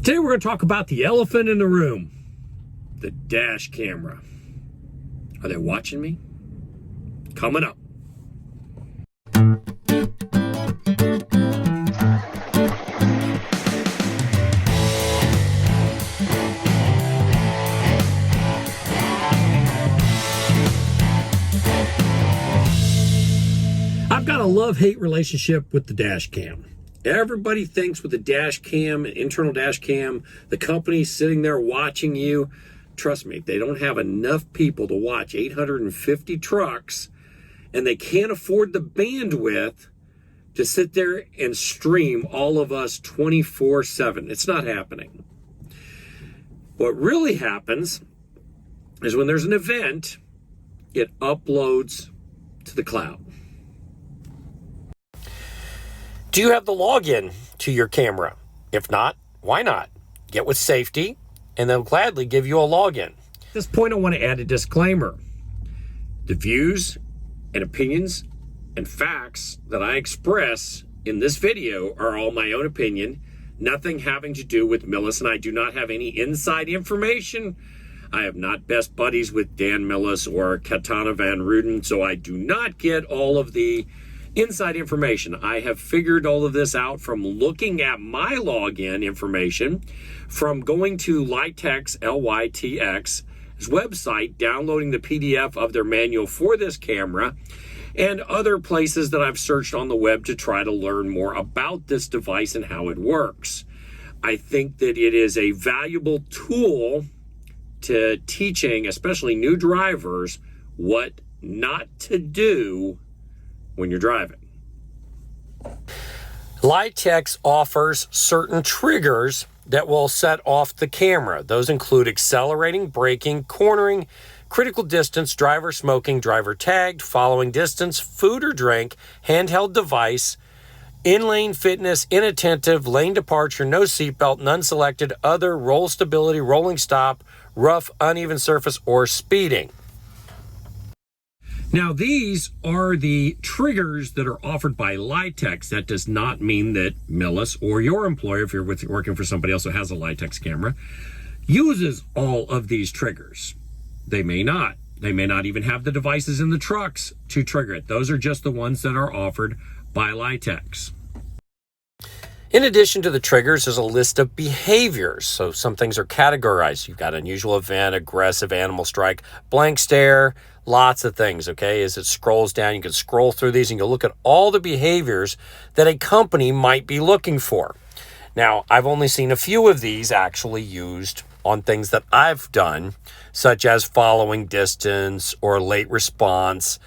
Today we're going to talk about the elephant in the room, the dash camera. Are they watching me? Coming up. I've got a love-hate relationship with the dash cam. Everybody thinks with the dash cam, internal dash cam, the company's sitting there watching you. Trust me, they don't have enough people to watch 850 trucks, and they can't afford the bandwidth to sit there and stream all of us 24/7. It's not happening. What really happens is when there's an event, it uploads to the cloud. Do you have the login to your camera? If not, why not? Get with Safety, and they'll gladly give you a login. At this point, I want to add a disclaimer. The views and opinions and facts that I express in this video are all my own opinion, nothing having to do with Millis, and I do not have any inside information. I have not best buddies with Dan Millis or Katana Van Ruden, so I do not get all of the inside information. I have figured all of this out from looking at my login information, from going to Lytx, Lytx's website, downloading the PDF of their manual for this camera, and other places that I've searched on the web to try to learn more about this device and how it works. I think that it is a valuable tool to teaching, especially new drivers, what not to do when you're driving. Lytx offers certain triggers that will set off the camera. Those include accelerating, braking, cornering, critical distance, driver smoking, driver tagged, following distance, food or drink, handheld device, in-lane fitness, inattentive, lane departure, no seatbelt, none selected, other, roll stability, rolling stop, rough, uneven surface, or speeding. Now, these are the triggers that are offered by Lytx. That does not mean that Millis or your employer, if you're working for somebody else who has a Lytx camera, uses all of these triggers. They may not. They may not even have the devices in the trucks to trigger it. Those are just the ones that are offered by Lytx. In addition to the triggers, there's a list of behaviors. So some things are categorized. You've got unusual event, aggressive, animal strike, blank stare, lots of things, okay? As it scrolls down, you can scroll through these and you'll look at all the behaviors that a company might be looking for. Now, I've only seen a few of these actually used on things that I've done, such as following distance or late response,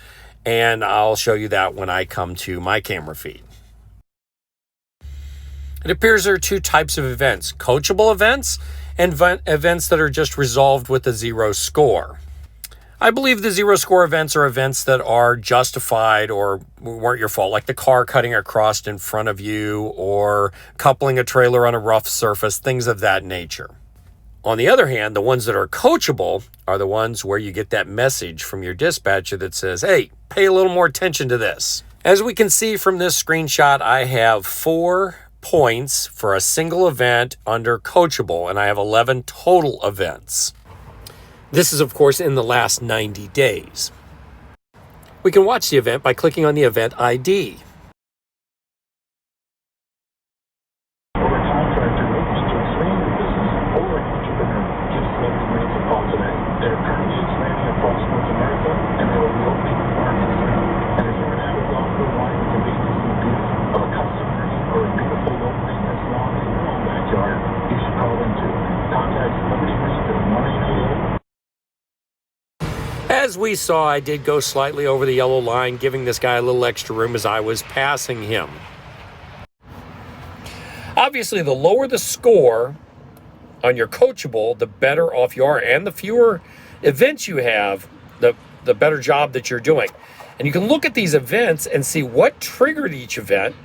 and I'll show you that when I come to my camera feed. It appears there are two types of events, coachable events and events that are just resolved with a 0 score. I believe the 0 score events are events that are justified or weren't your fault, like the car cutting across in front of you or coupling a trailer on a rough surface, things of that nature. On the other hand, the ones that are coachable are the ones where you get that message from your dispatcher that says, hey, pay a little more attention to this. As we can see from this screenshot, I have 4 points for a single event under coachable, and I have 11 total events. This is, of course, in the last 90 days. We can watch the event by clicking on the event ID. As we saw, I did go slightly over the yellow line, giving this guy a little extra room as I was passing him. Obviously, the lower the score on your coachable, the better off you are, and the fewer events you have, the better job that you're doing. And you can look at these events and see what triggered each event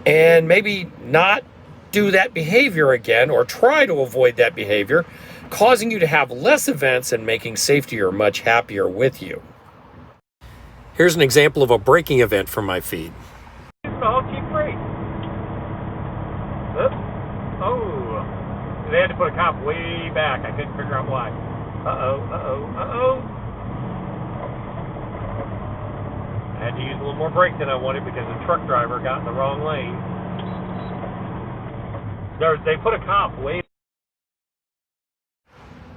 and maybe not do that behavior again or try to avoid that behavior, causing you to have less events and making Safety much happier with you. Here's an example of a braking event from my feed. I'll keep brake. Oops. Oh. They had to put a cop way back. I couldn't figure out why. I had to use a little more brake than I wanted because the truck driver got in the wrong lane. They put a cop way.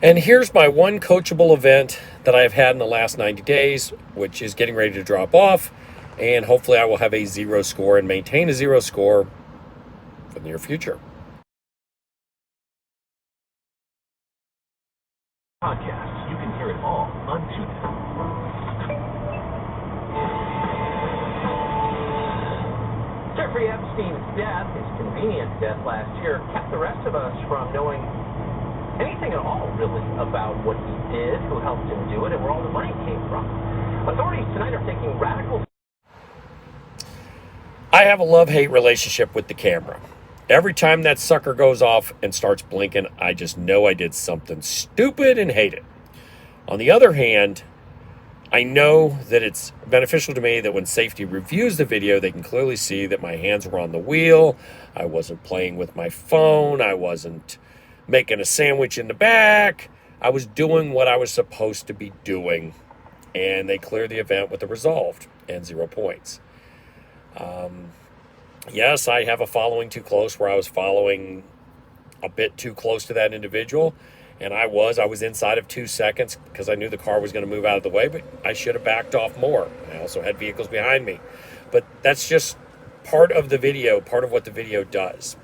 And here's my one coachable event that I've had in the last 90 days, which is getting ready to drop off. And hopefully I will have a 0 score and maintain a 0 score for the near future. Podcasts, you can hear it all on TuneIn. Jeffrey Epstein's death, his convenient death last year, kept the rest of us from knowing anything at all, really, about what he did, who helped him do it, and where all the money came from. Authorities tonight are taking radical... I have a love-hate relationship with the camera. Every time that sucker goes off and starts blinking, I just know I did something stupid and hate it. On the other hand, I know that it's beneficial to me that when safety reviews the video, they can clearly see that my hands were on the wheel. I wasn't playing with my phone. I wasn't making a sandwich in the back. I was doing what I was supposed to be doing. And they cleared the event with a resolved and 0 points. Yes, I have a following too close where I was following a bit too close to that individual. And I was inside of 2 seconds because I knew the car was going to move out of the way, but I should have backed off more. I also had vehicles behind me. But that's just part of the video, part of what the video does.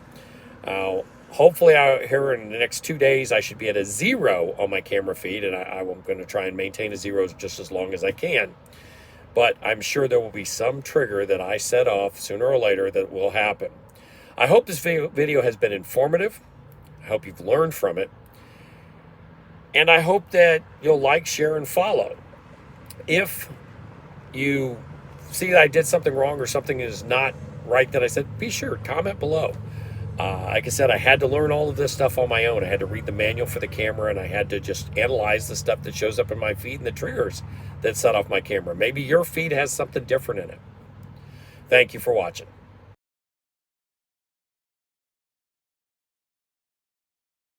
Hopefully out here in the next 2 days, I should be at a 0 on my camera feed, and I'm going to try and maintain a 0 just as long as I can. But I'm sure there will be some trigger that I set off sooner or later that will happen. I hope this video has been informative. I hope you've learned from it. And I hope that you'll like, share, and follow. If you see that I did something wrong or something is not right that I said, be sure, comment below. Like I said, I had to learn all of this stuff on my own. I had to read the manual for the camera, and I had to just analyze the stuff that shows up in my feed and the triggers that set off my camera. Maybe your feed has something different in it. Thank you for watching.